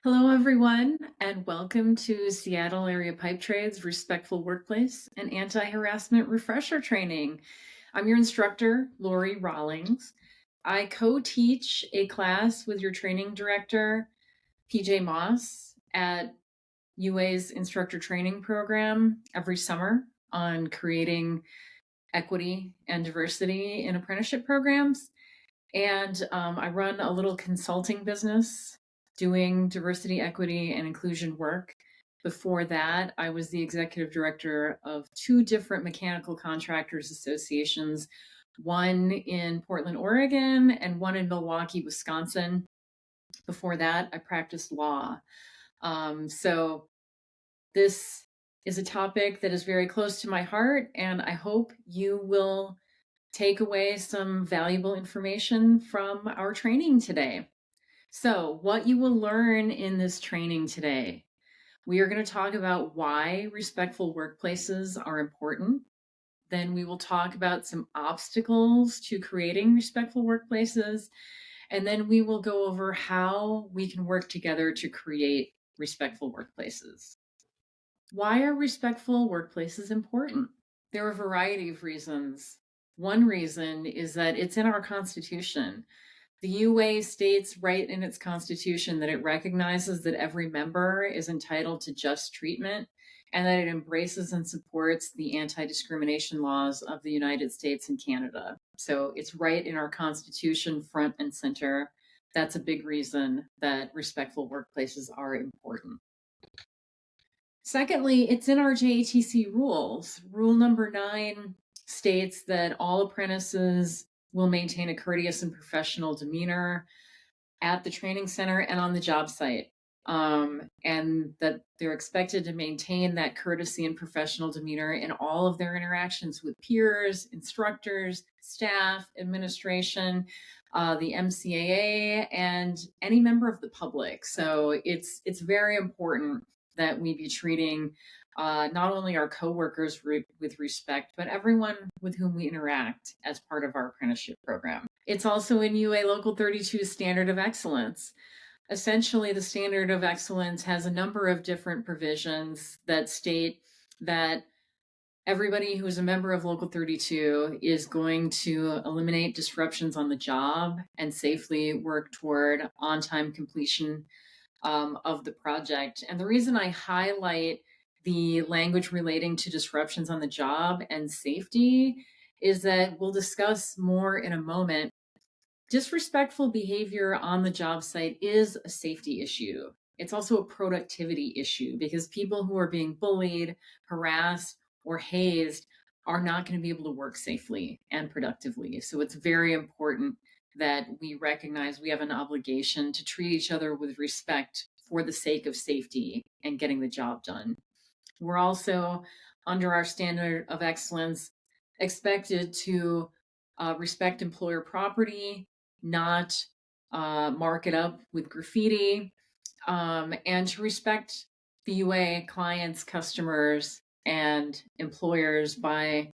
Hello, everyone, and welcome to Seattle Area Pipe Trades Respectful Workplace and Anti-Harassment Refresher Training. I'm your instructor, Lori Rawlings. I co-teach a class with your training director, PJ Moss, at UA's instructor training program every summer on creating equity and diversity in apprenticeship programs. And I run a little consulting business doing diversity, equity, and inclusion work. Before that, I was the executive director of two different mechanical contractors associations, one in Portland, Oregon, and one in Milwaukee, Wisconsin. Before that, I practiced law. So this is a topic that is very close to my heart, and I hope you will take away some valuable information from our training today. So, what you will learn in this training today, we are going to talk about why respectful workplaces are important. Then we will talk about some obstacles to creating respectful workplaces. And then we will go over how we can work together to create respectful workplaces. Why are respectful workplaces important? There are a variety of reasons. One reason is that it's in our Constitution. The UA states right in its Constitution that it recognizes that every member is entitled to just treatment and that it embraces and supports the anti-discrimination laws of the United States and Canada. So it's right in our Constitution, front and center. That's a big reason that respectful workplaces are important. Secondly, it's in our JATC rules. Rule number 9 states that all apprentices will maintain a courteous and professional demeanor at the training center and on the job site, and that they're expected to maintain that courtesy and professional demeanor in all of their interactions with peers, instructors, staff, administration, the MCAA, and any member of the public. So it's very important that we be treating not only our coworkers with respect, but everyone with whom we interact as part of our apprenticeship program. It's also in UA Local 32 Standard of Excellence. Essentially, the Standard of Excellence has a number of different provisions that state that everybody who is a member of Local 32 is going to eliminate disruptions on the job and safely work toward on-time completion of the project. And the reason I highlight the language relating to disruptions on the job and safety is that we'll discuss more in a moment. Disrespectful behavior on the job site is a safety issue. It's also a productivity issue because people who are being bullied, harassed, or hazed are not going to be able to work safely and productively. So it's very important that we recognize we have an obligation to treat each other with respect for the sake of safety and getting the job done. We're also, under our standard of excellence, expected to respect employer property, not mark it up with graffiti, and to respect the UA clients, customers, and employers by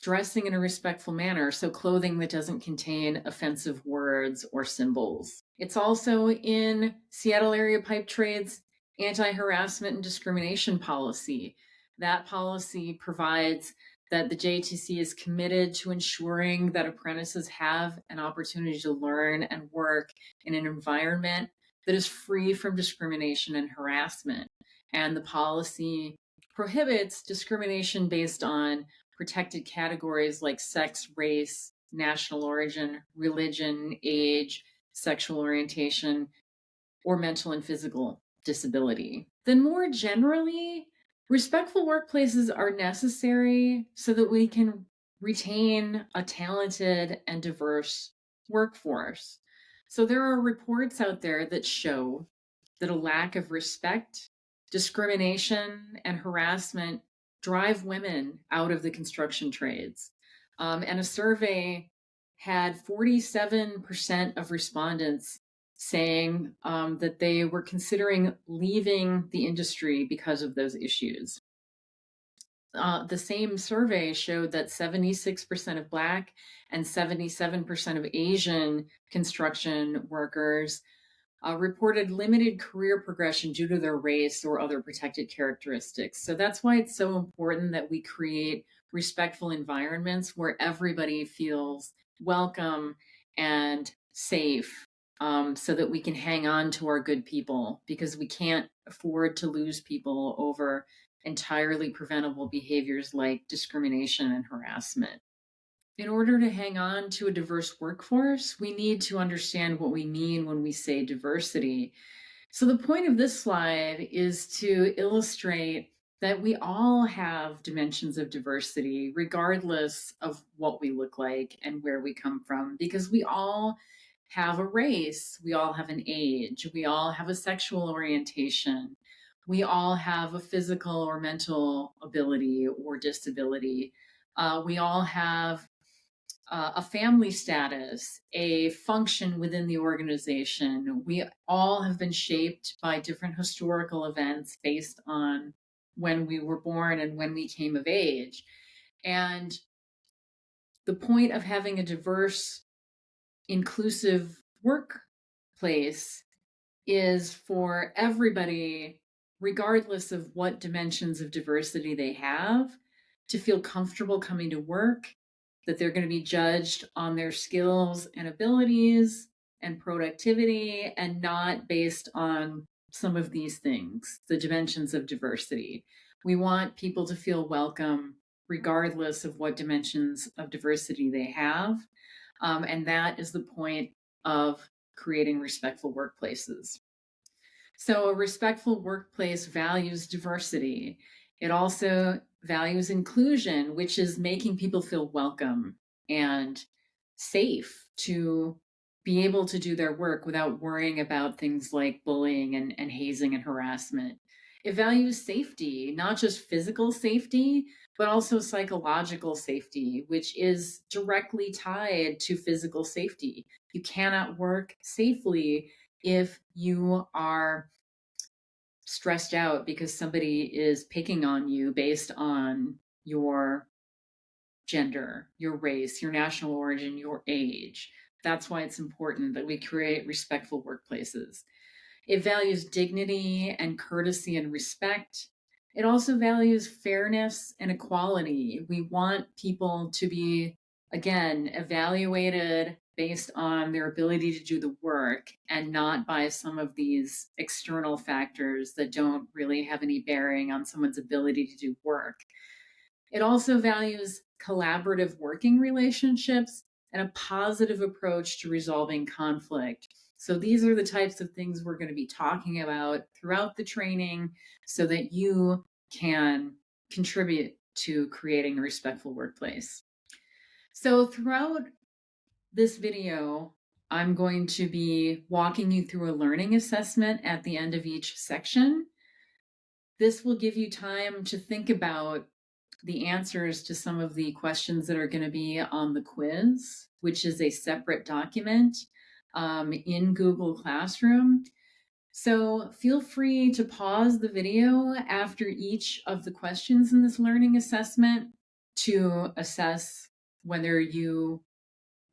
dressing in a respectful manner, so clothing that doesn't contain offensive words or symbols. It's also in Seattle Area Pipe Trades anti-harassment and discrimination policy. That policy provides that the JTC is committed to ensuring that apprentices have an opportunity to learn and work in an environment that is free from discrimination and harassment. And the policy prohibits discrimination based on protected categories like sex, race, national origin, religion, age, sexual orientation, or mental and physical disability. Then more generally, respectful workplaces are necessary so that we can retain a talented and diverse workforce. So there are reports out there that show that a lack of respect, discrimination, and harassment drive women out of the construction trades. And a survey had 47% of respondents saying that they were considering leaving the industry because of those issues. The same survey showed that 76% of Black and 77% of Asian construction workers reported limited career progression due to their race or other protected characteristics. So that's why it's so important that we create respectful environments where everybody feels welcome and safe, so that we can hang on to our good people, because we can't afford to lose people over entirely preventable behaviors like discrimination and harassment. In order to hang on to a diverse workforce, we need to understand what we mean when we say diversity. So, the point of this slide is to illustrate that we all have dimensions of diversity, regardless of what we look like and where we come from, because we all have a race, we all have an age, we all have a sexual orientation, we all have a physical or mental ability or disability. We all have a family status, a function within the organization. We all have been shaped by different historical events based on when we were born and when we came of age. And the point of having a diverse, inclusive workplace is for everybody, regardless of what dimensions of diversity they have, to feel comfortable coming to work, that they're going to be judged on their skills and abilities and productivity, and not based on some of these things, the dimensions of diversity. We want people to feel welcome regardless of what dimensions of diversity they have. And that is the point of creating respectful workplaces. So a respectful workplace values diversity. It also values inclusion, which is making people feel welcome and safe to be able to do their work without worrying about things like bullying and hazing and harassment. It values safety, not just physical safety, but also psychological safety, which is directly tied to physical safety. You cannot work safely if you are stressed out because somebody is picking on you based on your gender, your race, your national origin, your age. That's why it's important that we create respectful workplaces. It values dignity and courtesy and respect. It also values fairness and equality. We want people to be, again, evaluated based on their ability to do the work and not by some of these external factors that don't really have any bearing on someone's ability to do work. It also values collaborative working relationships and a positive approach to resolving conflict. So these are the types of things we're going to be talking about throughout the training so that you can contribute to creating a respectful workplace. So throughout this video, I'm going to be walking you through a learning assessment at the end of each section. This will give you time to think about the answers to some of the questions that are going to be on the quiz, which is a separate document in Google Classroom. So feel free to pause the video after each of the questions in this learning assessment to assess whether you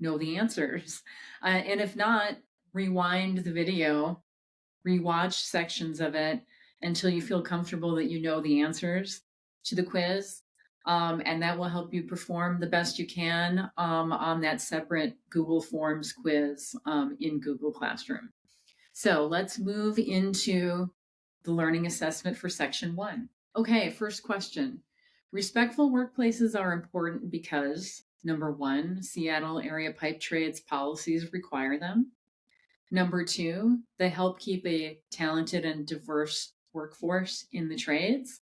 know the answers. And if not, rewind the video, rewatch sections of it until you feel comfortable that you know the answers to the quiz. And that will help you perform the best you can on that separate Google Forms quiz in Google Classroom. So let's move into the learning assessment for section 1. Okay, first question. Respectful workplaces are important because, number 1, Seattle area pipe trades policies require them. Number 2, they help keep a talented and diverse workforce in the trades.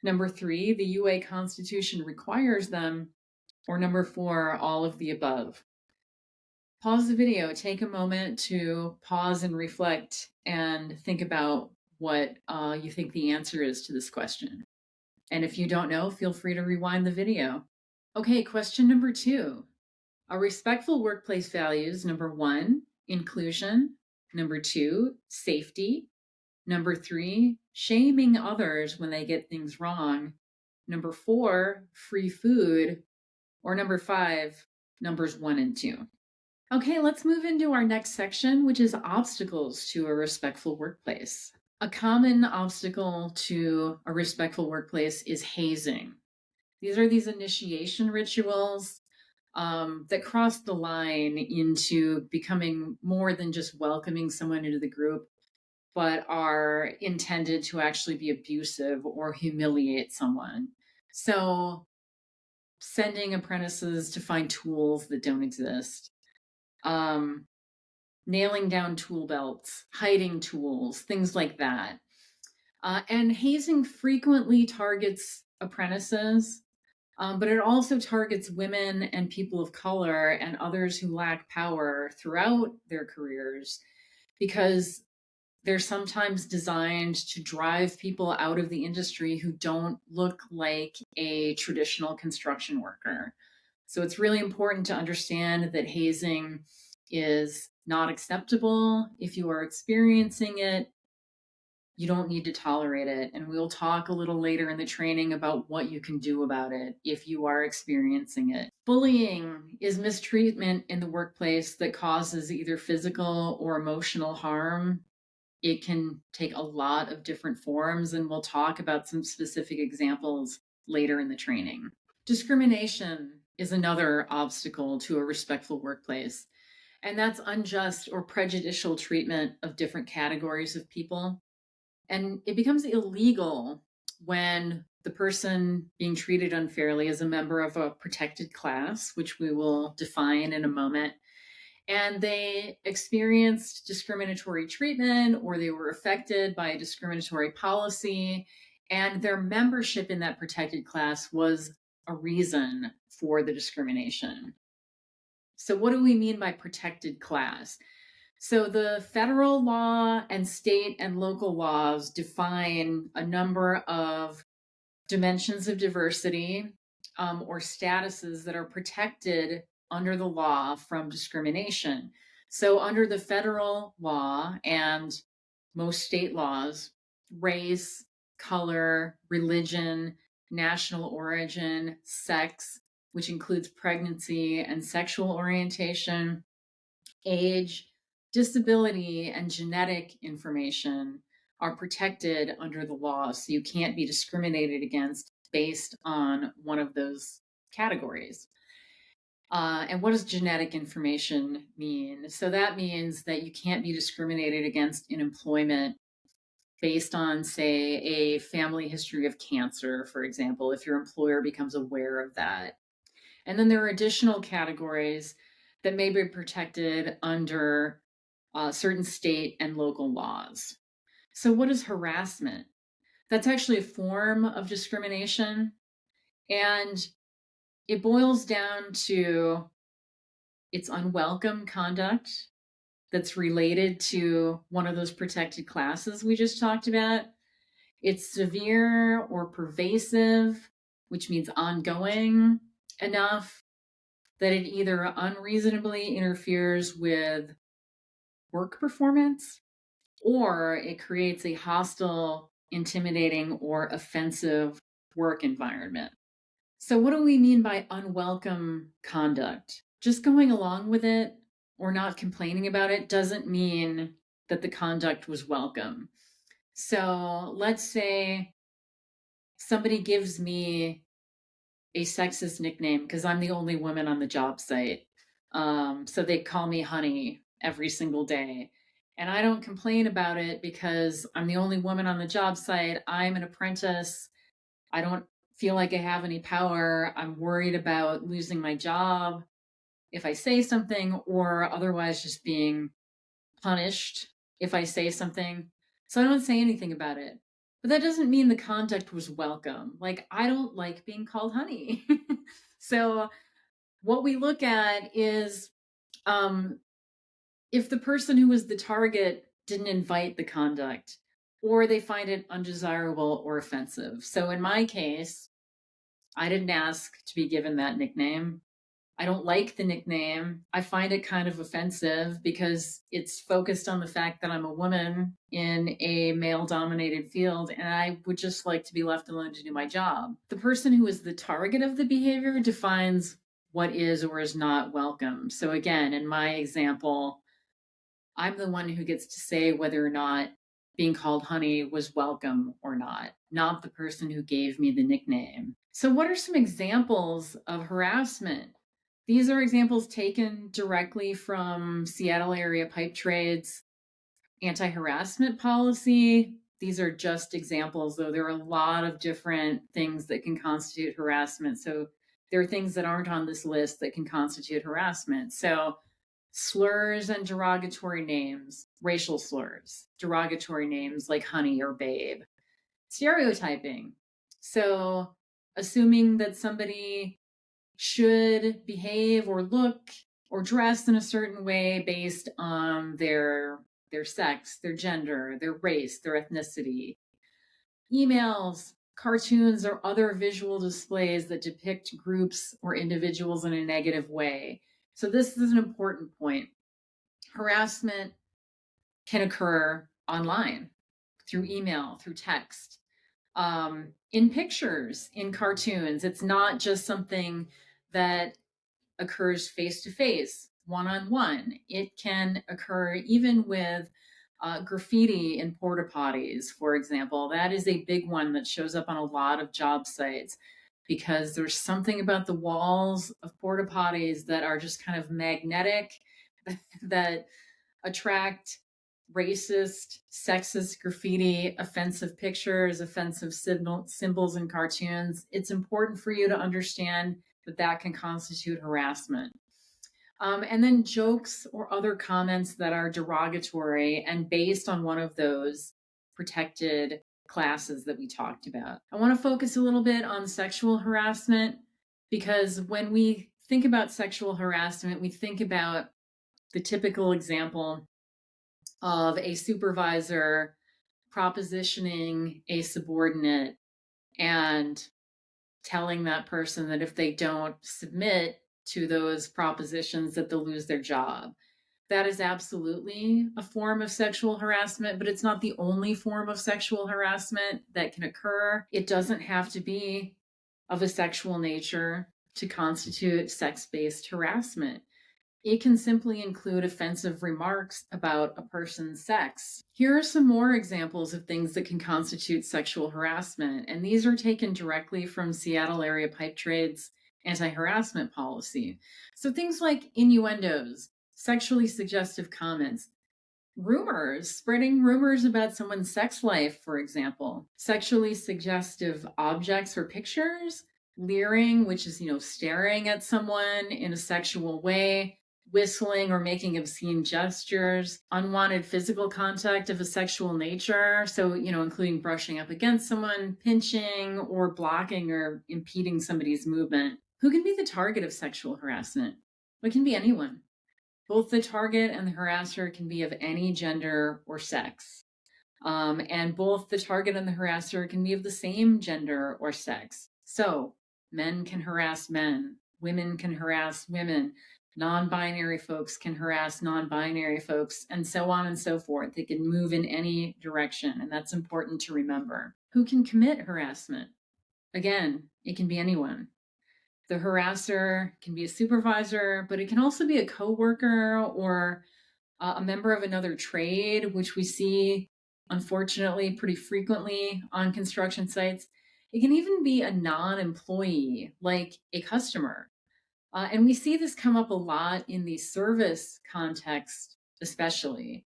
Number 3, the UA Constitution requires them. Or number 4, all of the above. Pause the video, take a moment to pause and reflect and think about what you think the answer is to this question. And if you don't know, feel free to rewind the video. Okay, question number 2. A respectful workplace values, number 1, inclusion. Number 2, safety. Number 3, shaming others when they get things wrong. Number 4, free food. Or number 5, numbers 1 and 2. Okay, let's move into our next section, which is obstacles to a respectful workplace. A common obstacle to a respectful workplace is hazing. These are these initiation rituals that cross the line into becoming more than just welcoming someone into the group, but are intended to actually be abusive or humiliate someone. So, sending apprentices to find tools that don't exist, um, nailing down tool belts, hiding tools, things like that. And hazing frequently targets apprentices, but it also targets women and people of color and others who lack power throughout their careers because they're sometimes designed to drive people out of the industry who don't look like a traditional construction worker. So it's really important to understand that hazing is not acceptable. If you are experiencing it, you don't need to tolerate it. And we'll talk a little later in the training about what you can do about it if you are experiencing it. Bullying is mistreatment in the workplace that causes either physical or emotional harm. It can take a lot of different forms, and we'll talk about some specific examples later in the training. Discrimination is another obstacle to a respectful workplace, and that's unjust or prejudicial treatment of different categories of people. And it becomes illegal when the person being treated unfairly is a member of a protected class, which we will define in a moment, and they experienced discriminatory treatment or they were affected by a discriminatory policy, and their membership in that protected class was a reason for the discrimination. So, what do we mean by protected class? So, the federal law and state and local laws define a number of dimensions of diversity or statuses that are protected under the law from discrimination. So, under the federal law and most state laws, race, color, religion, national origin, sex, which includes pregnancy and sexual orientation, age, disability, and genetic information are protected under the law. So you can't be discriminated against based on one of those categories. And what does genetic information mean? So that means that you can't be discriminated against in employment based on, say, a family history of cancer, for example, if your employer becomes aware of that. And then there are additional categories that may be protected under certain state and local laws. So, what is harassment? That's actually a form of discrimination. And it boils down to it's unwelcome conduct that's related to one of those protected classes we just talked about. It's severe or pervasive, which means ongoing enough that it either unreasonably interferes with work performance or it creates a hostile, intimidating, or offensive work environment. So, what do we mean by unwelcome conduct? Just going along with it or not complaining about it doesn't mean that the conduct was welcome. So, let's say somebody gives me a sexist nickname because I'm the only woman on the job site. So they call me honey every single day. And I don't complain about it because I'm the only woman on the job site. I'm an apprentice. I don't feel like I have any power. I'm worried about losing my job if I say something, or otherwise just being punished if I say something. So I don't say anything about it. But that doesn't mean the conduct was welcome. Like, I don't like being called honey. So what we look at is if the person who was the target didn't invite the conduct or they find it undesirable or offensive. So in my case, I didn't ask to be given that nickname. I don't like the nickname. I find it kind of offensive because it's focused on the fact that I'm a woman in a male dominated field and I would just like to be left alone to do my job. The person who is the target of the behavior defines what is or is not welcome. So again, in my example, I'm the one who gets to say whether or not being called honey was welcome or not the person who gave me the nickname. So, what are some examples of harassment? These are examples taken directly from Seattle area pipe trades anti-harassment policy. These are just examples, though there are a lot of different things that can constitute harassment. So there are things that aren't on this list that can constitute harassment. So slurs and derogatory names, racial slurs, derogatory names like honey or babe, stereotyping. So assuming that somebody should behave or look or dress in a certain way based on their sex, their gender, their race, their ethnicity. Emails, cartoons, or other visual displays that depict groups or individuals in a negative way. So this is an important point. Harassment can occur online, through email, through text, in pictures, in cartoons. It's not just something that occurs face to face, one on one. It can occur even with graffiti in porta potties, for example. That is a big one that shows up on a lot of job sites because there's something about the walls of porta potties that are just kind of magnetic, that attract racist, sexist graffiti, offensive pictures, offensive symbols and cartoons. It's important for you to understand that that can constitute harassment. And then jokes or other comments that are derogatory and based on one of those protected classes that we talked about. I want to focus a little bit on sexual harassment because when we think about sexual harassment, we think about the typical example of a supervisor propositioning a subordinate and telling that person that if they don't submit to those propositions that they'll lose their job. That is absolutely a form of sexual harassment, but it's not the only form of sexual harassment that can occur. It doesn't have to be of a sexual nature to constitute sex-based harassment. It can simply include offensive remarks about a person's sex. Here are some more examples of things that can constitute sexual harassment, and these are taken directly from Seattle area pipe trades anti-harassment policy. So things like innuendos, sexually suggestive comments, rumors, spreading rumors about someone's sex life, for example, sexually suggestive objects or pictures, leering, which is, staring at someone in a sexual way, whistling or making obscene gestures, unwanted physical contact of a sexual nature. So, including brushing up against someone, pinching, or blocking or impeding somebody's movement. Who can be the target of sexual harassment? It can be anyone. Both the target and the harasser can be of any gender or sex. And both the target and the harasser can be of the same gender or sex. So men can harass men, women can harass women, non-binary folks can harass non-binary folks, and so on and so forth. They can move in any direction, and that's important to remember. Who can commit harassment? Again, it can be anyone. The harasser can be a supervisor, but it can also be a coworker or a member of another trade, which we see, unfortunately, pretty frequently on construction sites. It can even be a non-employee, like a customer. And we see this come up a lot in the service context, especially.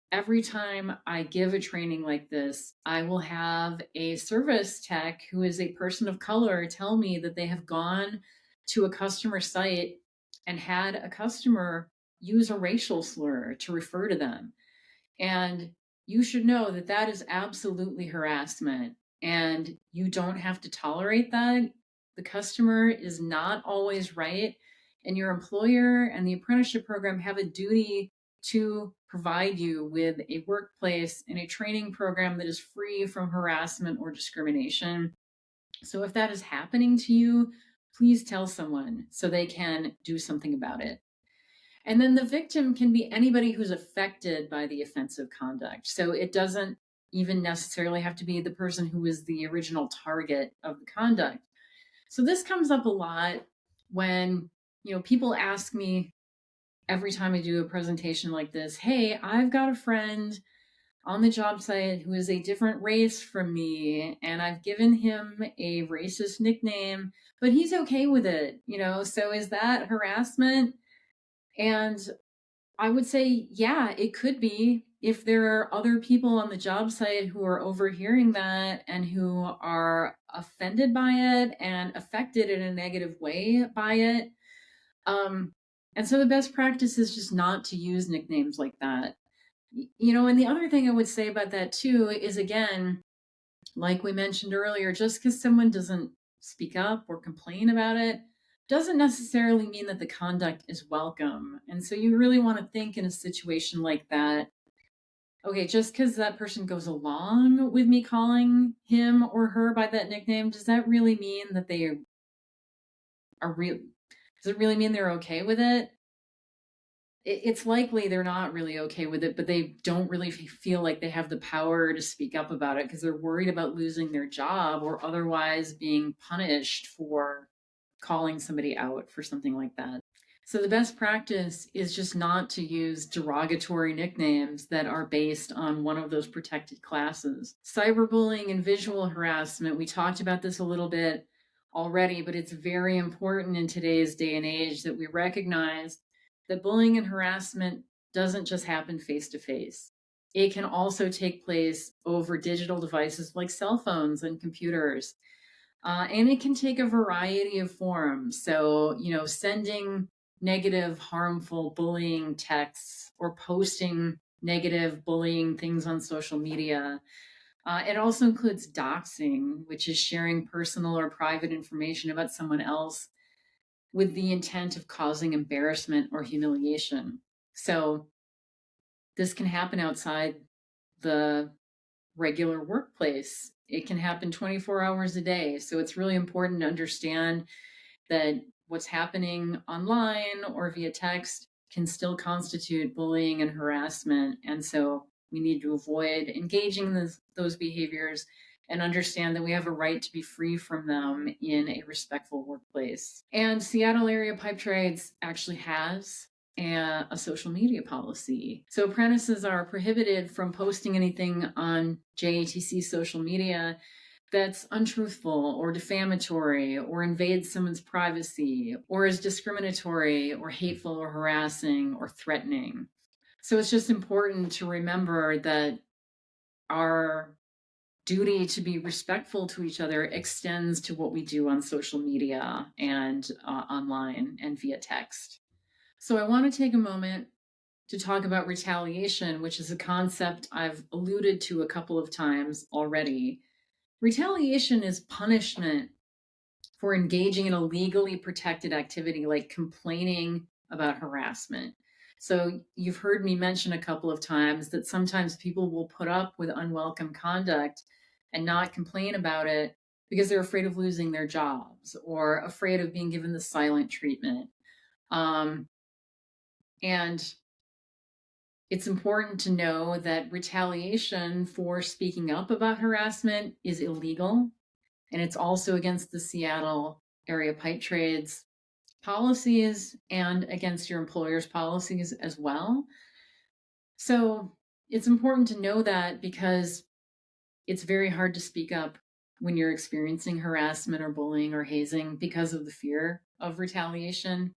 Every time I give a training like this, I will have a service tech who is a person of color tell me that they have gone to a customer site and had a customer use a racial slur to refer to them. And you should know that that is absolutely harassment, and you don't have to tolerate that. The customer is not always right, and your employer and the apprenticeship program have a duty to provide you with a workplace and a training program that is free from harassment or discrimination. So if that is happening to you, please tell someone so they can do something about it. And then the victim can be anybody who's affected by the offensive conduct. So it doesn't even necessarily have to be the person who was the original target of the conduct. So this comes up a lot when, people ask me every time I do a presentation like this, hey, I've got a friend on the job site who is a different race from me, and I've given him a racist nickname, but he's okay with it, so is that harassment? And I would say, yeah, it could be if there are other people on the job site who are overhearing that and who are offended by it and affected in a negative way by it. And so the best practice is just not to use nicknames like that. And the other thing I would say about that too is, again, like we mentioned earlier, just because someone doesn't speak up or complain about it doesn't necessarily mean that the conduct is welcome. And so you really want to think in a situation like that, okay, just because that person goes along with me calling him or her by that nickname, does that really mean that they are real? Does it really mean they're okay with it? It's likely they're not really okay with it, but they don't really feel like they have the power to speak up about it because they're worried about losing their job or otherwise being punished for calling somebody out for something like that. So the best practice is just not to use derogatory nicknames that are based on one of those protected classes. Cyberbullying and visual harassment, we talked about this a little bit already, but it's very important in today's day and age that we recognize that bullying and harassment doesn't just happen face to face. It can also take place over digital devices like cell phones and computers. And it can take a variety of forms. So, sending negative, harmful bullying texts or posting negative bullying things on social media. It also includes doxing, which is sharing personal or private information about someone else with the intent of causing embarrassment or humiliation. So this can happen outside the regular workplace. It can happen 24 hours a day. So it's really important to understand that what's happening online or via text can still constitute bullying and harassment. And so we need to avoid engaging in those behaviors and understand that we have a right to be free from them in a respectful workplace. And Seattle Area Pipe Trades actually has a social media policy. So apprentices are prohibited from posting anything on JATC social media that's untruthful or defamatory or invades someone's privacy or is discriminatory or hateful or harassing or threatening. So it's just important to remember that our duty to be respectful to each other extends to what we do on social media and online and via text. So I want to take a moment to talk about retaliation, which is a concept I've alluded to a couple of times already. Retaliation is punishment for engaging in a legally protected activity like complaining about harassment. So you've heard me mention a couple of times that sometimes people will put up with unwelcome conduct and not complain about it because they're afraid of losing their jobs or afraid of being given the silent treatment. And it's important to know that retaliation for speaking up about harassment is illegal, and it's also against the Seattle Area Pipe Trades policies and against your employer's policies as well. So it's important to know that because it's very hard to speak up when you're experiencing harassment or bullying or hazing because of the fear of retaliation.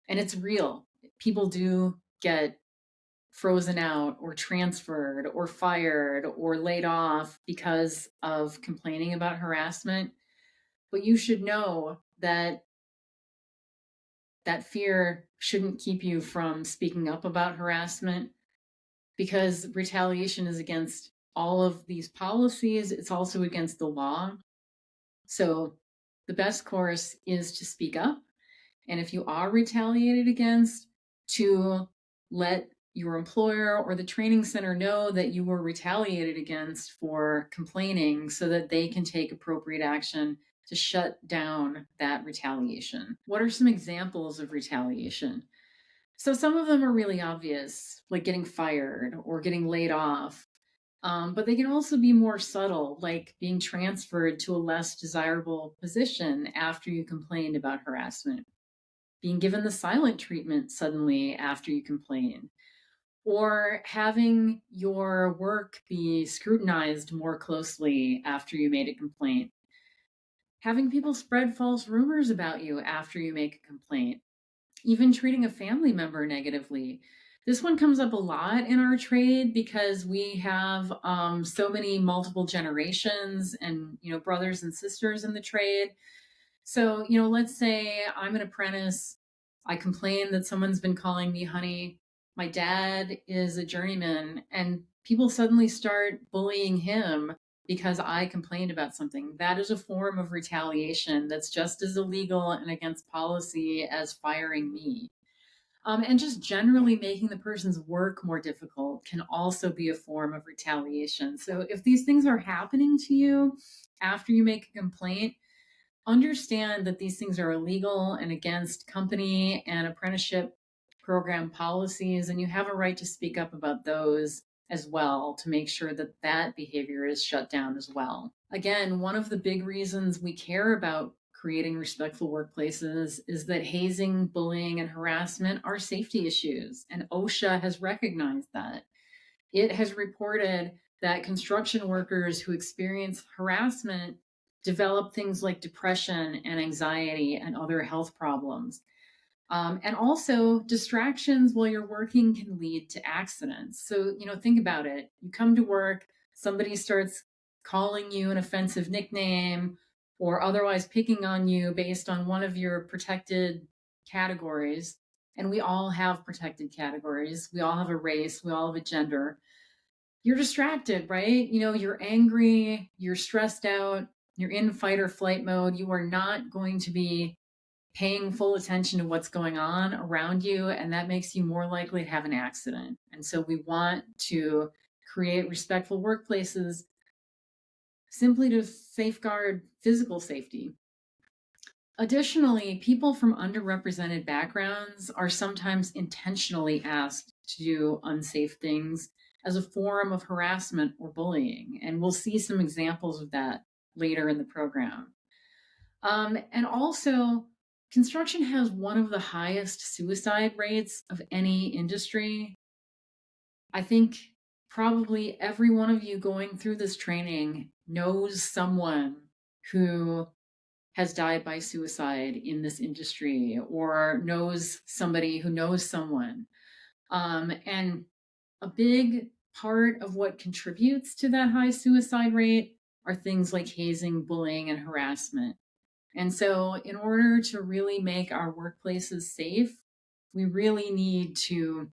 And it's real. People do get frozen out or transferred or fired or laid off because of complaining about harassment. But you should know that that fear shouldn't keep you from speaking up about harassment because retaliation is against all of these policies. It's also against the law. So the best course is to speak up. And if you are retaliated against, to let your employer or the training center know that you were retaliated against for complaining so that they can take appropriate action to shut down that retaliation. What are some examples of retaliation? So some of them are really obvious, like getting fired or getting laid off. But they can also be more subtle, like being transferred to a less desirable position after you complained about harassment. being given the silent treatment suddenly after you complain, or having your work be scrutinized more closely after you made a complaint, having people spread false rumors about you after you make a complaint, even treating a family member negatively. This one comes up a lot in our trade because we have so many multiple generations and brothers and sisters in the trade. So let's say I'm an apprentice. I complain that someone's been calling me honey. My dad is a journeyman, and people suddenly start bullying him because I complained about something. That is a form of retaliation that's just as illegal and against policy as firing me. And just generally making the person's work more difficult can also be a form of retaliation. So if these things are happening to you after you make a complaint, understand that these things are illegal and against company and apprenticeship program policies, and you have a right to speak up about those as well to make sure that that behavior is shut down as well. Again, one of the big reasons we care about creating respectful workplaces is that hazing, bullying, and harassment are safety issues, and OSHA has recognized that. It has reported that construction workers who experience harassment develop things like depression and anxiety and other health problems. And also, distractions while you're working can lead to accidents. So, think about it. You come to work, somebody starts calling you an offensive nickname or otherwise picking on you based on one of your protected categories. And we all have protected categories. We all have a race, we all have a gender. You're distracted, right? You're angry, you're stressed out, you're in fight or flight mode. You are not going to be paying full attention to what's going on around you, and that makes you more likely to have an accident. And so we want to create respectful workplaces simply to safeguard physical safety. Additionally, people from underrepresented backgrounds are sometimes intentionally asked to do unsafe things as a form of harassment or bullying. And we'll see some examples of that later in the program. And also, construction has one of the highest suicide rates of any industry. I think probably every one of you going through this training knows someone who has died by suicide in this industry or knows somebody who knows someone. And a big part of what contributes to that high suicide rate are things like hazing, bullying, and harassment. And so, in order to really make our workplaces safe, we really need to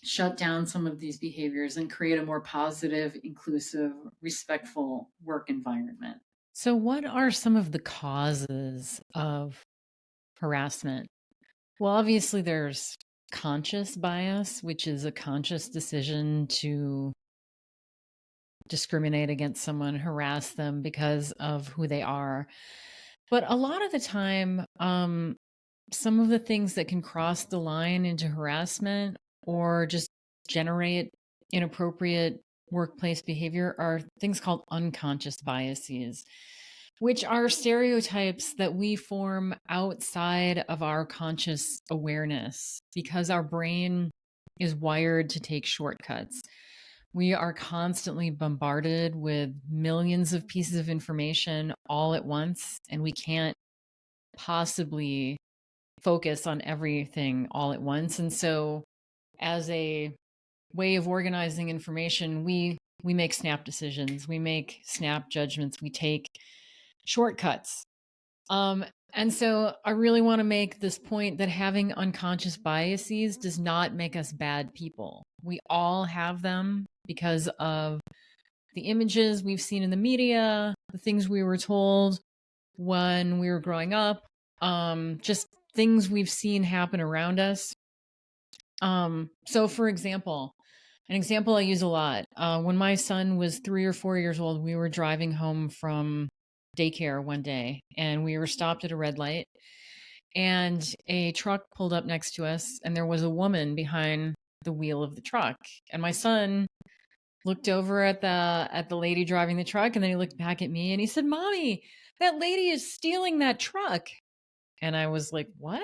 shut down some of these behaviors and create a more positive, inclusive, respectful work environment. So, what are some of the causes of harassment? Well, obviously, there's conscious bias, which is a conscious decision to discriminate against someone, harass them because of who they are. But a lot of the time, some of the things that can cross the line into harassment or just generate inappropriate workplace behavior are things called unconscious biases, which are stereotypes that we form outside of our conscious awareness because our brain is wired to take shortcuts. We are constantly bombarded with millions of pieces of information all at once, and we can't possibly focus on everything all at once. And so, as a way of organizing information, we make snap decisions, we make snap judgments, we take shortcuts. And so I really want to make this point that having unconscious biases does not make us bad people. We all have them because of the images we've seen in the media, the things we were told when we were growing up, just things we've seen happen around us. So for example, an example I use a lot, when my son was 3 or 4 years old, we were driving home from daycare one day and we were stopped at a red light and a truck pulled up next to us and there was a woman behind the wheel of the truck. And my son looked over at the lady driving the truck and then he looked back at me and he said, "Mommy, that lady is stealing that truck." And I was like, what?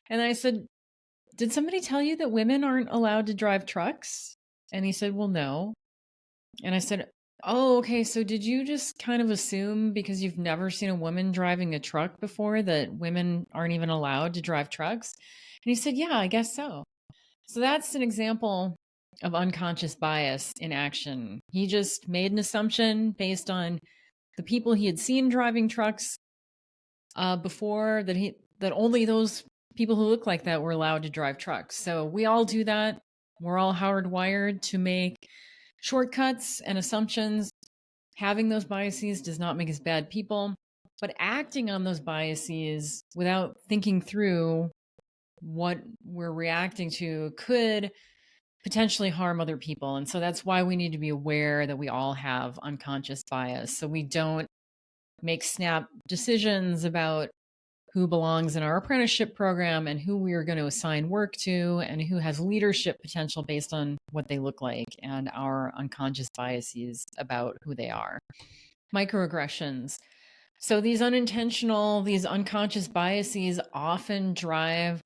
And I said, did somebody tell you that women aren't allowed to drive trucks? And he said, well, no. And I said, oh, okay. So did you just kind of assume because you've never seen a woman driving a truck before that women aren't even allowed to drive trucks? And he said, yeah, I guess so. So that's an example of unconscious bias in action. He just made an assumption based on the people he had seen driving trucks before that only those people who look like that were allowed to drive trucks. So we all do that. We're all hardwired to make shortcuts and assumptions. Having those biases does not make us bad people, but acting on those biases without thinking through what we're reacting to could potentially harm other people. And so that's why we need to be aware that we all have unconscious bias, so we don't make snap decisions about who belongs in our apprenticeship program and who we are going to assign work to and who has leadership potential based on what they look like and our unconscious biases about who they are. Microaggressions. So these unconscious biases often drive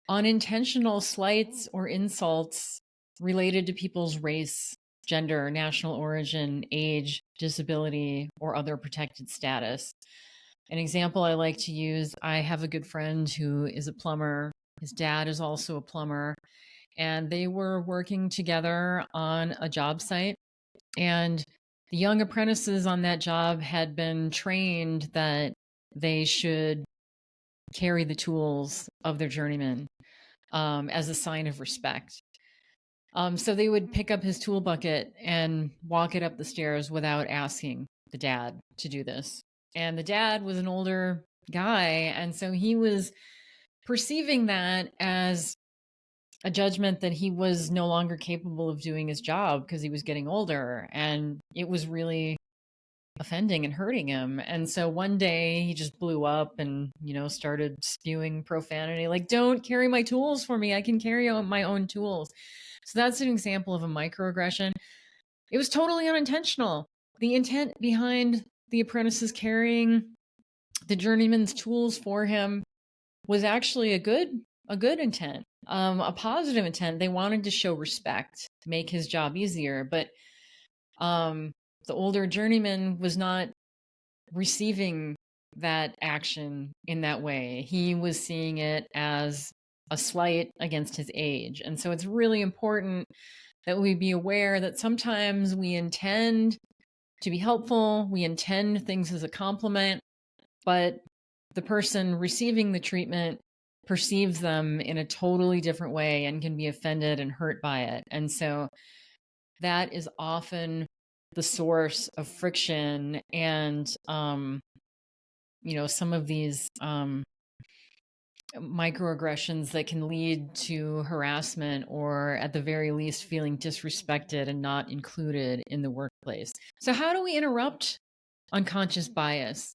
unintentional slights or insults related to people's race, gender, national origin, age, disability, or other protected status. An example I like to use, I have a good friend who is a plumber. His dad is also a plumber, and they were working together on a job site. And the young apprentices on that job had been trained that they should carry the tools of their journeyman as a sign of respect. So they would pick up his tool bucket and walk it up the stairs without asking the dad to do this. And the dad was an older guy, and so he was perceiving that as a judgment that he was no longer capable of doing his job because he was getting older, and it was really offending and hurting him. And so one day he just blew up and, started spewing profanity like, don't carry my tools for me. I can carry my own tools. So that's an example of a microaggression. It was totally unintentional. The intent behind the apprentices carrying the journeyman's tools for him was actually a good intent, a positive intent. They wanted to show respect, to make his job easier. But the older journeyman was not receiving that action in that way. He was seeing it as a slight against his age. And so it's really important that we be aware that sometimes we intend to be helpful, we intend things as a compliment, but the person receiving the treatment perceives them in a totally different way and can be offended and hurt by it. And so that is often the source of friction and some of these microaggressions that can lead to harassment, or at the very least feeling disrespected and not included in the workplace. So how do we interrupt unconscious bias?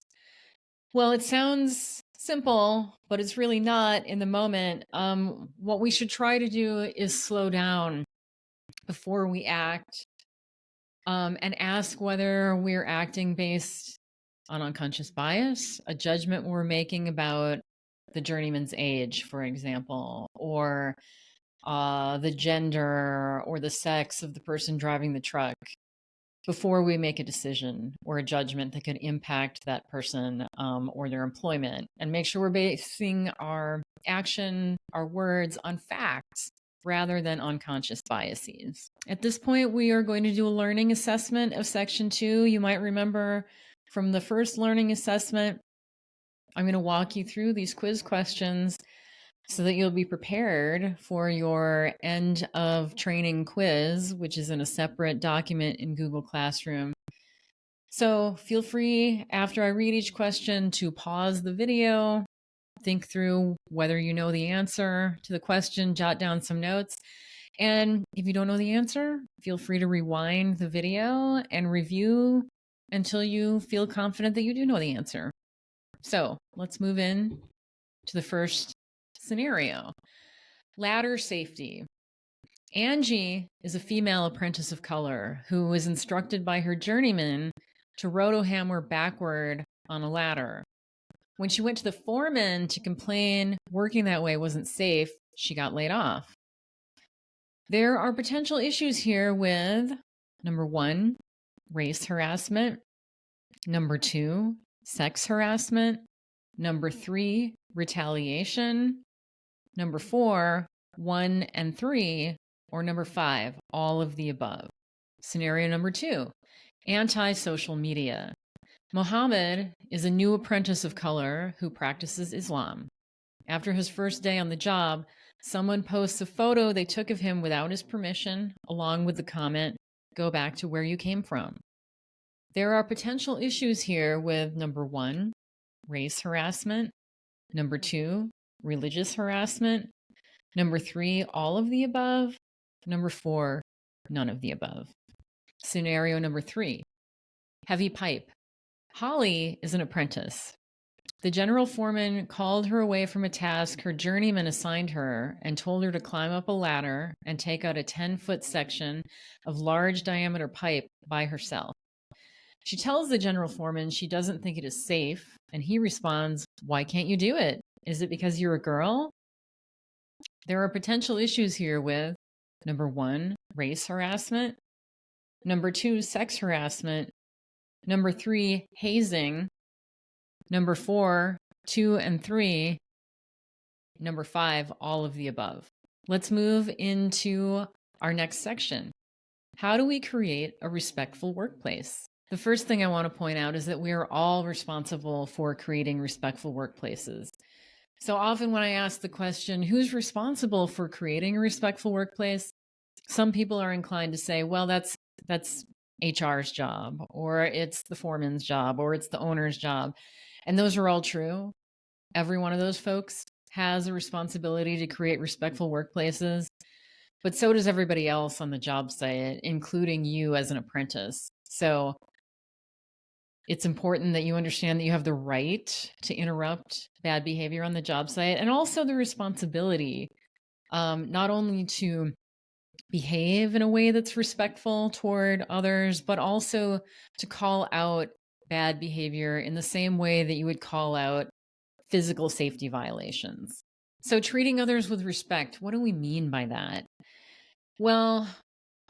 Well, it sounds simple, but it's really not in the moment. What we should try to do is slow down before we act, and ask whether we're acting based on unconscious bias, a judgment we're making about the journeyman's age, for example, or the gender or the sex of the person driving the truck, before we make a decision or a judgment that could impact that person or their employment, and make sure we're basing our action, our words, on facts rather than unconscious biases. At this point, we are going to do a learning assessment of Section 2. You might remember from the first learning assessment, I'm going to walk you through these quiz questions so that you'll be prepared for your end of training quiz, which is in a separate document in Google Classroom. So feel free, after I read each question, to pause the video, think through whether you know the answer to the question, jot down some notes. And if you don't know the answer, feel free to rewind the video and review until you feel confident that you do know the answer. So let's move in to the first scenario. Ladder safety. Angie is a female apprentice of color who was instructed by her journeyman to rotohammer backward on a ladder. When she went to the foreman to complain working that way wasn't safe, she got laid off. There are potential issues here with number 1, race harassment, number 2, sex harassment, number 3, retaliation, number 4, 1 and 3, or number 5, all of the above. Scenario number 2, anti-social media. Mohammed is a new apprentice of color who practices Islam. After his first day on the job, someone posts a photo they took of him without his permission, along with the comment, "Go back to where you came from." There are potential issues here with number 1, race harassment, number 2, religious harassment, number 3, all of the above, number 4, none of the above. Scenario number 3, heavy pipe. Holly is an apprentice. The general foreman called her away from a task her journeyman assigned her and told her to climb up a ladder and take out a 10-foot section of large diameter pipe by herself. She tells the general foreman she doesn't think it is safe, and he responds, "Why can't you do it? Is it because you're a girl?" There are potential issues here with number 1, race harassment, number 2, sex harassment, number 3, hazing, number 4, 2 and 3, number 5, all of the above. Let's move into our next section. How do we create a respectful workplace? The first thing I want to point out is that we are all responsible for creating respectful workplaces. So often when I ask the question, who's responsible for creating a respectful workplace? Some people are inclined to say, well, that's HR's job, or it's the foreman's job, or it's the owner's job. And those are all true. Every one of those folks has a responsibility to create respectful workplaces, but so does everybody else on the job site, including you as an apprentice. So it's important that you understand that you have the right to interrupt bad behavior on the job site, and also the responsibility not only to behave in a way that's respectful toward others, but also to call out bad behavior in the same way that you would call out physical safety violations. So treating others with respect, what do we mean by that? Well,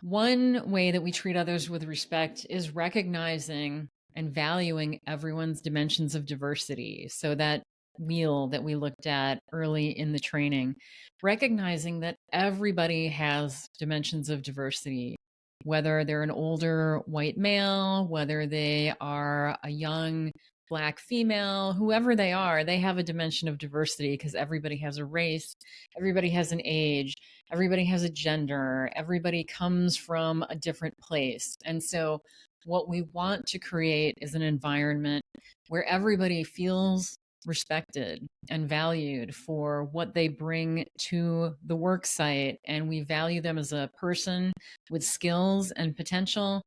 one way that we treat others with respect is recognizing and valuing everyone's dimensions of diversity. So that wheel that we looked at early in the training, recognizing that everybody has dimensions of diversity, whether they're an older white male, whether they are a young Black female, whoever they are, they have a dimension of diversity because everybody has a race, everybody has an age, everybody has a gender, everybody comes from a different place. And so what we want to create is an environment where everybody feels respected and valued for what they bring to the work site, and we value them as a person with skills and potential,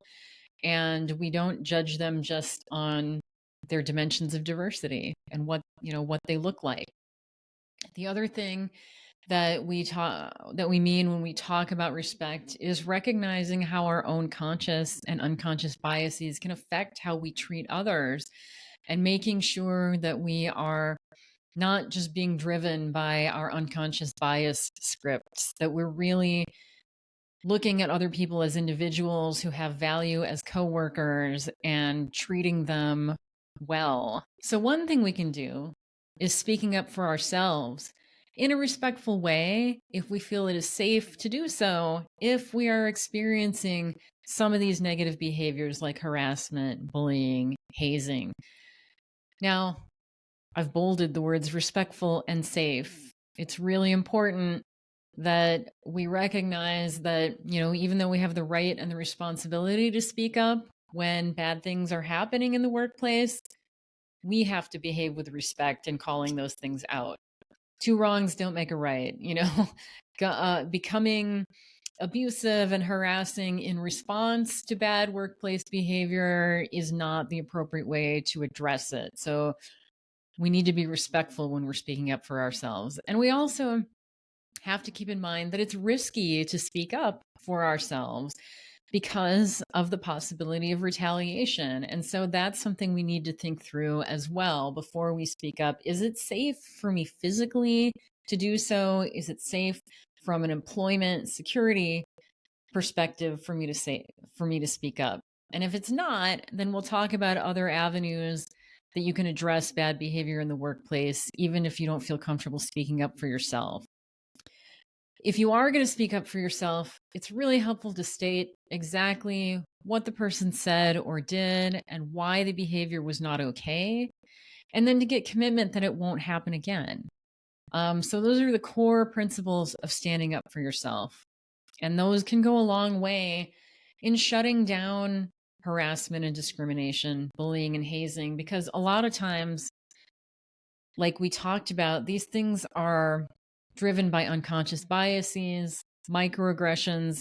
and we don't judge them just on their dimensions of diversity and what they look like. The other thing that we mean when we talk about respect is recognizing how our own conscious and unconscious biases can affect how we treat others, and making sure that we are not just being driven by our unconscious bias scripts, that we're really looking at other people as individuals who have value as coworkers and treating them well. So one thing we can do is speaking up for ourselves in a respectful way if we feel it is safe to do so, if we are experiencing some of these negative behaviors like harassment, bullying, hazing. Now, I've bolded the words respectful and safe. It's really important that we recognize that, even though we have the right and the responsibility to speak up when bad things are happening in the workplace, we have to behave with respect in calling those things out. Two wrongs don't make a right. Becoming abusive and harassing in response to bad workplace behavior is not the appropriate way to address it. So we need to be respectful when we're speaking up for ourselves. And we also have to keep in mind that it's risky to speak up for ourselves. because of the possibility of retaliation. And so that's something we need to think through as well before we speak up. Is it safe for me physically to do so? Is it safe from an employment security perspective for me to speak up? And if it's not, then we'll talk about other avenues that you can address bad behavior in the workplace, even if you don't feel comfortable speaking up for yourself. If you are going to speak up for yourself, it's really helpful to state exactly what the person said or did and why the behavior was not okay, and then to get commitment that it won't happen again. So, those are the core principles of standing up for yourself. And those can go a long way in shutting down harassment and discrimination, bullying and hazing, because a lot of times, like we talked about, these things are driven by unconscious biases, microaggressions.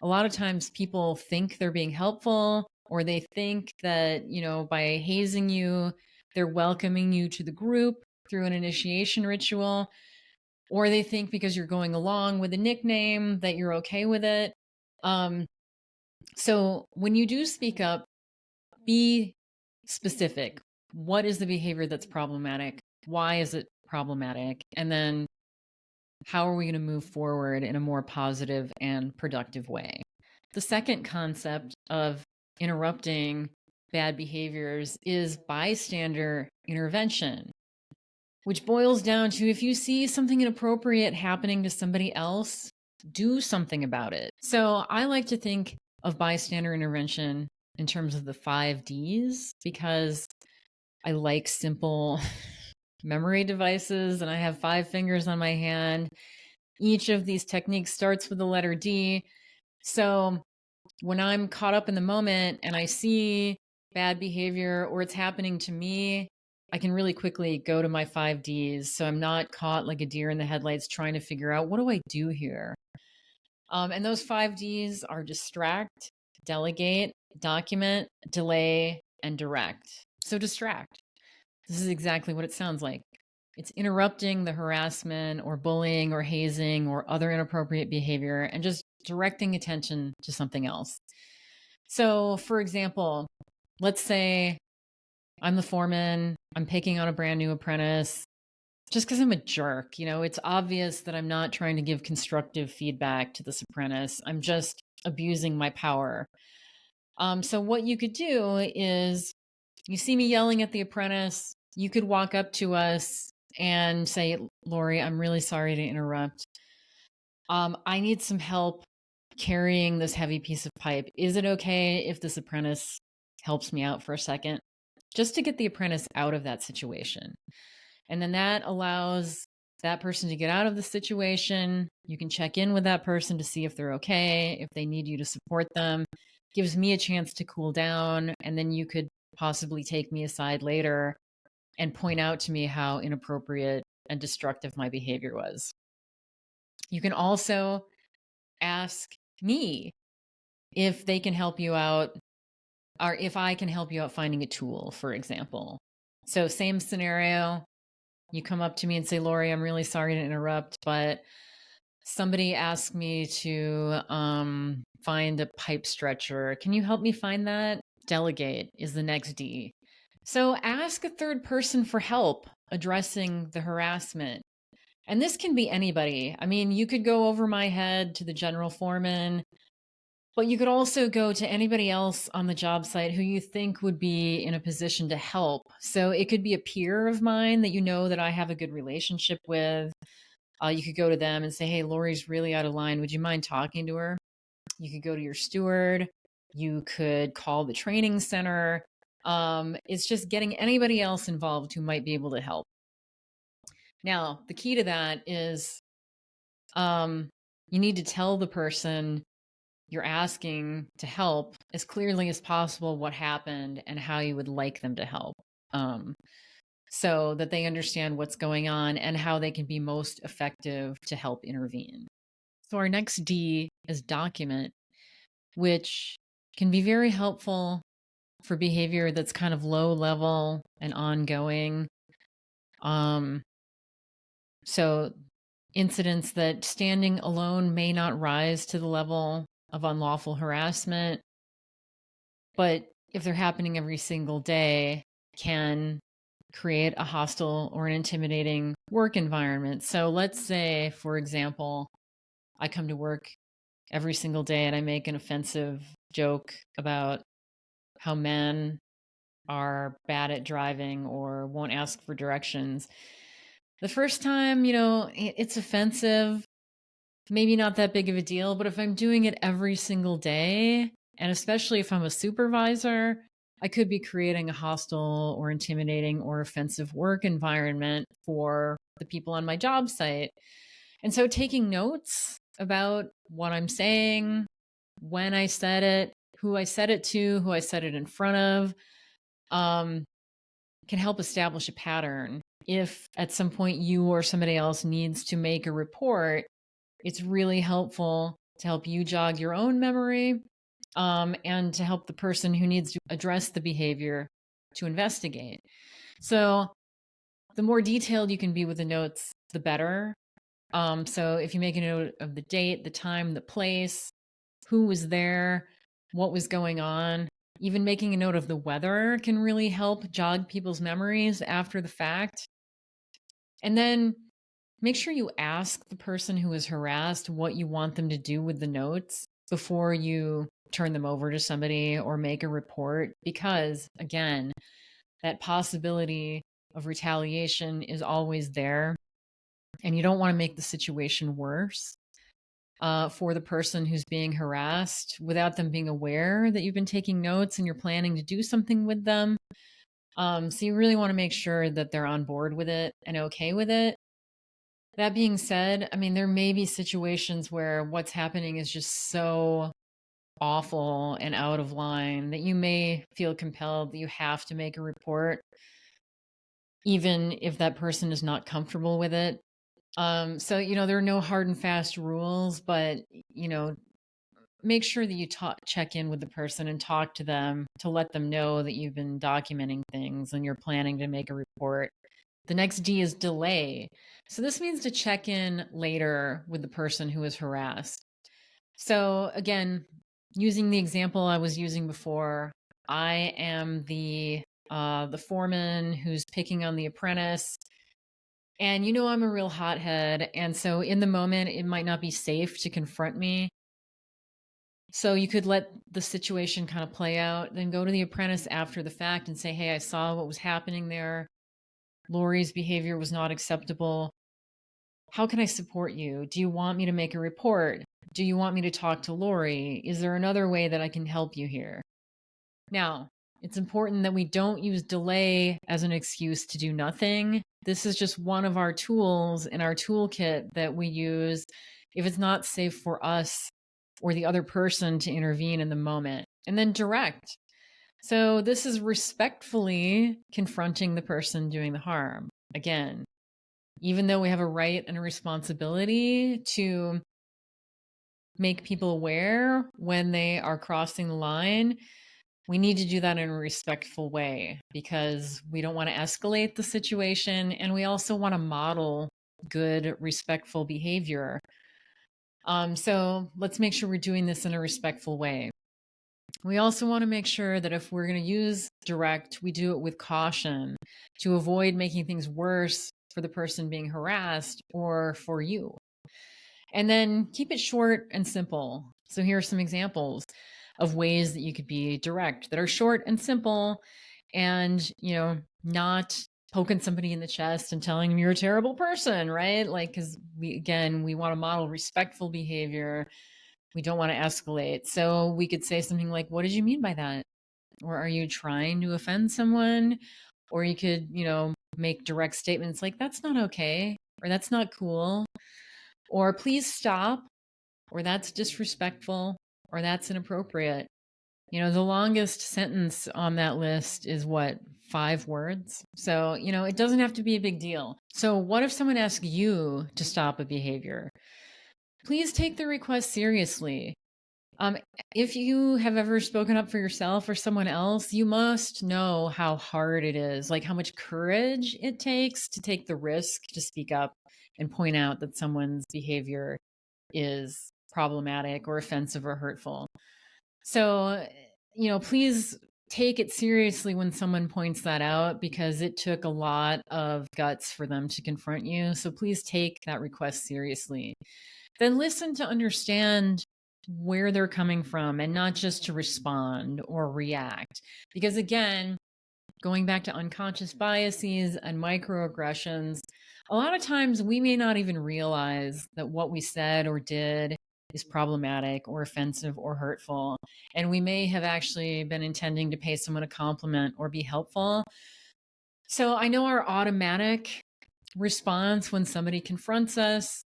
A lot of times people think they're being helpful, or they think that, by hazing you, they're welcoming you to the group through an initiation ritual, or they think because you're going along with a nickname that you're okay with it. So when you do speak up, be specific. What is the behavior that's problematic? Why is it problematic? And then how are we going to move forward in a more positive and productive way? The second concept of interrupting bad behaviors is bystander intervention, which boils down to, if you see something inappropriate happening to somebody else, do something about it. So I like to think of bystander intervention in terms of the 5Ds, because I like simple memory devices, and I have 5 fingers on my hand. Each of these techniques starts with the letter D. So when I'm caught up in the moment and I see bad behavior or it's happening to me, I can really quickly go to my 5Ds. So I'm not caught like a deer in the headlights trying to figure out, what do I do here? And those 5Ds are distract, delegate, document, delay, and direct. So distract. This is exactly what it sounds like. It's interrupting the harassment or bullying or hazing or other inappropriate behavior and just directing attention to something else. So, for example, let's say I'm the foreman, I'm picking on a brand new apprentice. Just because I'm a jerk, it's obvious that I'm not trying to give constructive feedback to this apprentice. I'm just abusing my power. So what you could do is, you see me yelling at the apprentice, you could walk up to us and say, Lori, I'm really sorry to interrupt. I need some help carrying this heavy piece of pipe. Is it okay if this apprentice helps me out for a second? Just to get the apprentice out of that situation. And then that allows that person to get out of the situation. You can check in with that person to see if they're okay, if they need you to support them. Gives me a chance to cool down. And then you could possibly take me aside later and point out to me how inappropriate and destructive my behavior was. You can also ask me if they can help you out, or if I can help you out finding a tool, for example. So same scenario, you come up to me and say, Lori, I'm really sorry to interrupt, but somebody asked me to find a pipe stretcher. Can you help me find that? Delegate is the next D. So ask a third person for help addressing the harassment. And this can be anybody. I mean, you could go over my head to the general foreman, but you could also go to anybody else on the job site who you think would be in a position to help. So it could be a peer of mine that you know that I have a good relationship with. You could go to them and say, hey, Lori's really out of line. Would you mind talking to her? You could go to your steward. You could call the training center. It's just getting anybody else involved who might be able to help. Now, the key to that is you need to tell the person you're asking to help as clearly as possible what happened and how you would like them to help, so that they understand what's going on and how they can be most effective to help intervene. So our next D is document, which can be very helpful for behavior that's kind of low level and ongoing. So incidents that standing alone may not rise to the level of unlawful harassment, but if they're happening every single day, can create a hostile or an intimidating work environment. So let's say, for example, I come to work every single day and I make an offensive joke about how men are bad at driving or won't ask for directions. The first time, it's offensive, maybe not that big of a deal, but if I'm doing it every single day, and especially if I'm a supervisor, I could be creating a hostile or intimidating or offensive work environment for the people on my job site. And so taking notes about what I'm saying, when I said it, who I said it to, who I said it in front of, can help establish a pattern. If at some point you or somebody else needs to make a report, it's really helpful to help you jog your own memory, and to help the person who needs to address the behavior to investigate. So the more detailed you can be with the notes, the better. So if you make a note of the date, the time, the place, who was there, what was going on, even making a note of the weather can really help jog people's memories after the fact. And then make sure you ask the person who is harassed what you want them to do with the notes before you turn them over to somebody or make a report, because, again, that possibility of retaliation is always there. And you don't want to make the situation worse for the person who's being harassed without them being aware that you've been taking notes and you're planning to do something with them. So you really want to make sure that they're on board with it and okay with it. That being said, I mean, there may be situations where what's happening is just so awful and out of line that you may feel compelled that you have to make a report, even if that person is not comfortable with it. So, there are no hard and fast rules, but, make sure that you check in with the person and talk to them to let them know that you've been documenting things and you're planning to make a report. The next D is delay. So this means to check in later with the person who is harassed. So again, using the example I was using before, I am the foreman who's picking on the apprentice. And I'm a real hothead. And so in the moment, it might not be safe to confront me. So you could let the situation kind of play out, then go to the apprentice after the fact and say, hey, I saw what was happening there. Lori's behavior was not acceptable. How can I support you? Do you want me to make a report? Do you want me to talk to Lori? Is there another way that I can help you here? Now, it's important that we don't use delay as an excuse to do nothing. This is just one of our tools in our toolkit that we use if it's not safe for us or the other person to intervene in the moment. And then direct. So this is respectfully confronting the person doing the harm. Again, even though we have a right and a responsibility to make people aware when they are crossing the line, we need to do that in a respectful way because we don't want to escalate the situation, and we also want to model good, respectful behavior. So let's make sure we're doing this in a respectful way. We also want to make sure that if we're going to use direct, we do it with caution to avoid making things worse for the person being harassed or for you. And then keep it short and simple. So here are some examples of ways that you could be direct that are short and simple and, not poking somebody in the chest and telling them you're a terrible person, right? Like, because we want to model respectful behavior. We don't want to escalate. So we could say something like, what did you mean by that? Or are you trying to offend someone? Or you could, make direct statements like, that's not okay, or that's not cool, or please stop, or that's disrespectful, or that's inappropriate. The longest sentence on that list is what, 5 words? So, it doesn't have to be a big deal. So what if someone asks you to stop a behavior? Please take the request seriously. If you have ever spoken up for yourself or someone else, you must know how hard it is, like how much courage it takes to take the risk to speak up and point out that someone's behavior is problematic or offensive or hurtful. So, please take it seriously when someone points that out, because it took a lot of guts for them to confront you. So please take that request seriously. Then listen to understand where they're coming from and not just to respond or react. Because again, going back to unconscious biases and microaggressions, a lot of times we may not even realize that what we said or did is problematic or offensive or hurtful. And we may have actually been intending to pay someone a compliment or be helpful. So I know our automatic response when somebody confronts us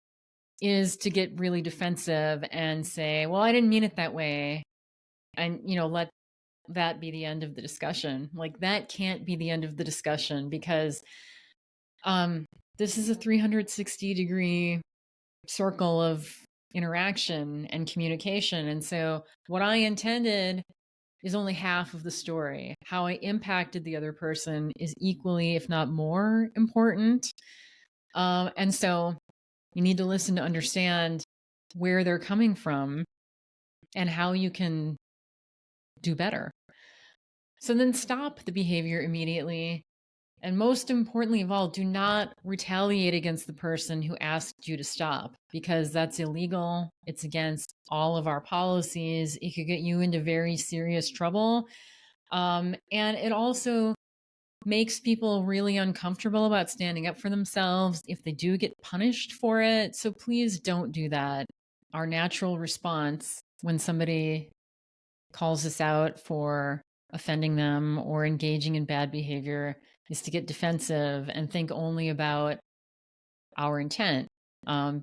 is to get really defensive and say, well, I didn't mean it that way. And, let that be the end of the discussion. Like, that can't be the end of the discussion, because this is a 360-degree circle of interaction and communication. And so what I intended is only half of the story. How I impacted the other person is equally, if not more, important. And so you need to listen to understand where they're coming from and how you can do better. So then stop the behavior immediately. And most importantly of all, do not retaliate against the person who asked you to stop, because that's illegal. It's against all of our policies. It could get you into very serious trouble. And it also makes people really uncomfortable about standing up for themselves if they do get punished for it. So please don't do that. Our natural response when somebody calls us out for offending them or engaging in bad behavior is to get defensive and think only about our intent.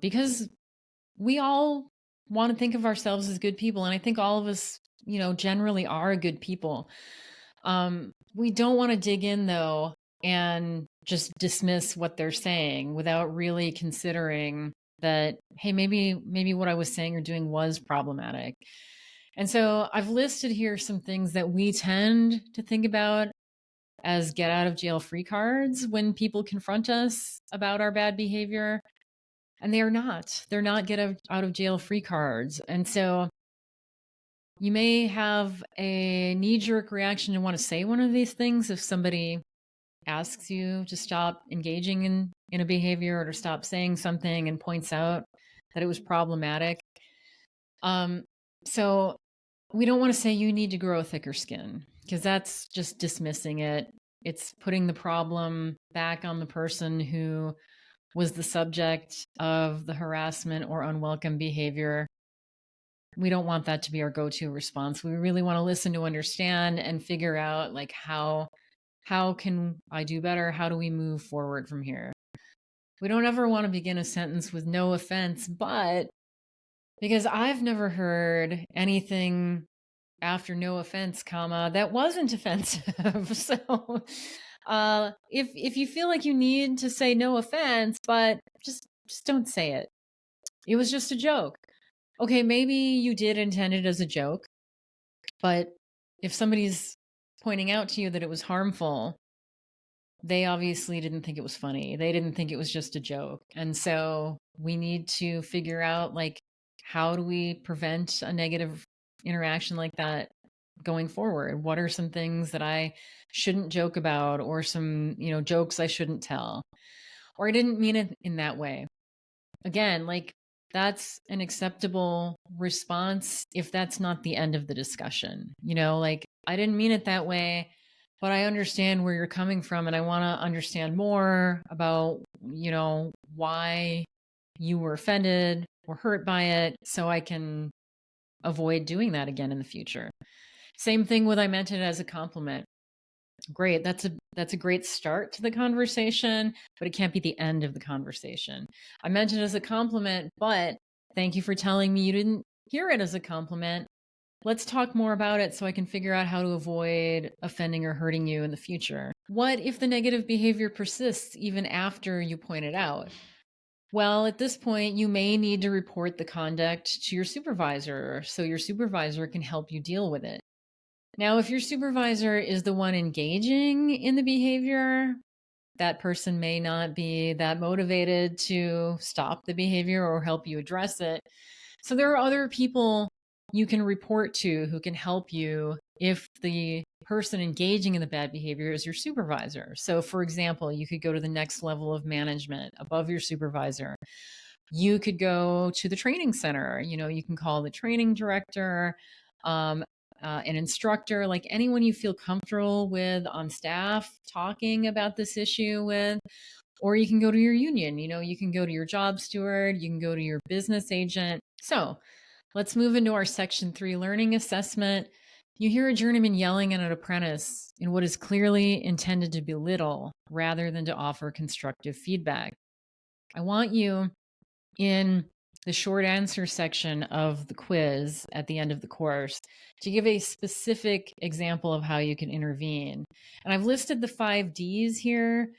Because we all want to think of ourselves as good people. And I think all of us, generally are good people. We don't want to dig in, though, and just dismiss what they're saying without really considering that, hey, maybe what I was saying or doing was problematic. And so I've listed here some things that we tend to think about as get out of jail free cards when people confront us about our bad behavior. And they are not. They're not get out of jail free cards. And so you may have a knee-jerk reaction to want to say one of these things if somebody asks you to stop engaging in a behavior or to stop saying something and points out that it was problematic. So we don't want to say you need to grow a thicker skin, because that's just dismissing it. It's putting the problem back on the person who was the subject of the harassment or unwelcome behavior. We don't want that to be our go-to response. We really want to listen to understand and figure out, like, how can I do better? How do we move forward from here? We don't ever want to begin a sentence with no offense, but because I've never heard anything after no offense, comma, that wasn't offensive. So if you feel like you need to say no offense, but just don't say it. It was just a joke. Okay, maybe you did intend it as a joke, but if somebody's pointing out to you that it was harmful, they obviously didn't think it was funny. They didn't think it was just a joke. And so we need to figure out, like, how do we prevent a negative interaction like that going forward? What are some things that I shouldn't joke about, or some, jokes I shouldn't tell? Or I didn't mean it in that way. Again, like, that's an acceptable response if that's not the end of the discussion. Like, I didn't mean it that way, but I understand where you're coming from, and I want to understand more about, why you were offended or hurt by it, so I can avoid doing that again in the future. Same thing with I meant it as a compliment. Great. That's a great start to the conversation, but it can't be the end of the conversation. I meant it as a compliment, but thank you for telling me you didn't hear it as a compliment. Let's talk more about it so I can figure out how to avoid offending or hurting you in the future. What if the negative behavior persists even after you point it out? Well, at this point, you may need to report the conduct to your supervisor so your supervisor can help you deal with it. Now, if your supervisor is the one engaging in the behavior, that person may not be that motivated to stop the behavior or help you address it. So there are other people you can report to who can help you if the person engaging in the bad behavior is your supervisor. So, for example, you could go to the next level of management above your supervisor. You could go to the training center. You can call the training director, um, an instructor, like anyone you feel comfortable with on staff talking about this issue with. Or you can go to your union. You can go to your job steward, you can go to your business agent. So let's move into our Section 3 learning assessment. You hear a journeyman yelling at an apprentice in what is clearly intended to belittle rather than to offer constructive feedback. I want you, in the short answer section of the quiz at the end of the course, to give a specific example of how you can intervene. And I've listed the 5 Ds here.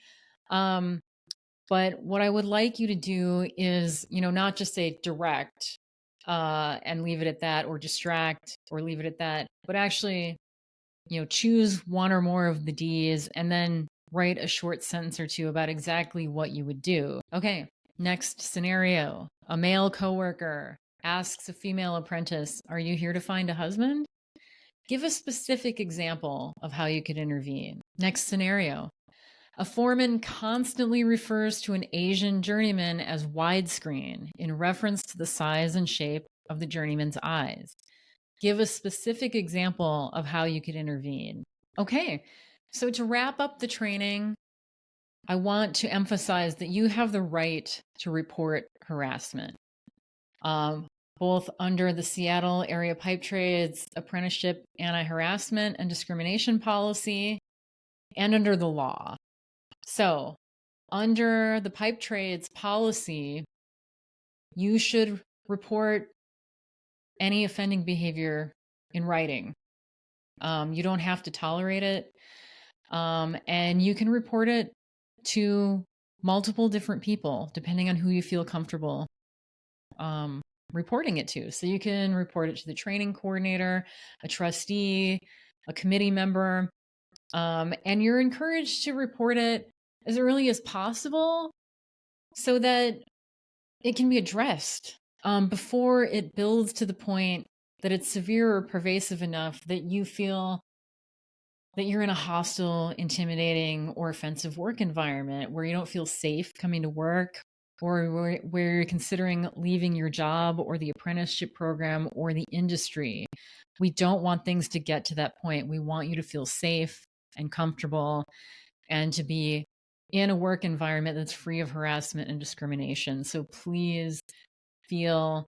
But what I would like you to do is, not just say direct and leave it at that, or distract or leave it at that, but actually, choose one or more of the D's and then write a short sentence or two about exactly what you would do. Okay, next scenario. A male coworker asks a female apprentice, "Are you here to find a husband?" Give a specific example of how you could intervene. Next scenario. A foreman constantly refers to an Asian journeyman as widescreen in reference to the size and shape of the journeyman's eyes. Give a specific example of how you could intervene. Okay, so to wrap up the training, I want to emphasize that you have the right to report harassment, both under the Seattle Area Pipe Trades Apprenticeship Anti-Harassment and Discrimination Policy and under the law. So, under the pipe trades policy, you should report any offending behavior in writing. You don't have to tolerate it. And you can report it to multiple different people, depending on who you feel comfortable reporting it to. So you can report it to the training coordinator, a trustee, a committee member, and you're encouraged to report it as early as possible so that it can be addressed before it builds to the point that it's severe or pervasive enough that you feel that you're in a hostile, intimidating, or offensive work environment where you don't feel safe coming to work, or where you're considering leaving your job or the apprenticeship program or the industry. We don't want things to get to that point. We want you to feel safe and comfortable and to be in a work environment that's free of harassment and discrimination. So please feel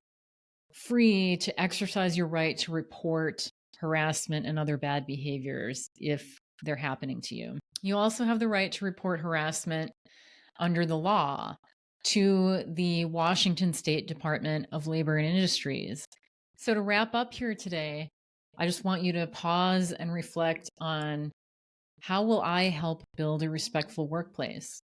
free to exercise your right to report harassment and other bad behaviors if they're happening to you. You also have the right to report harassment under the law to the Washington State Department of Labor and Industries. So to wrap up here today, I just want you to pause and reflect on, how will I help build a respectful workplace?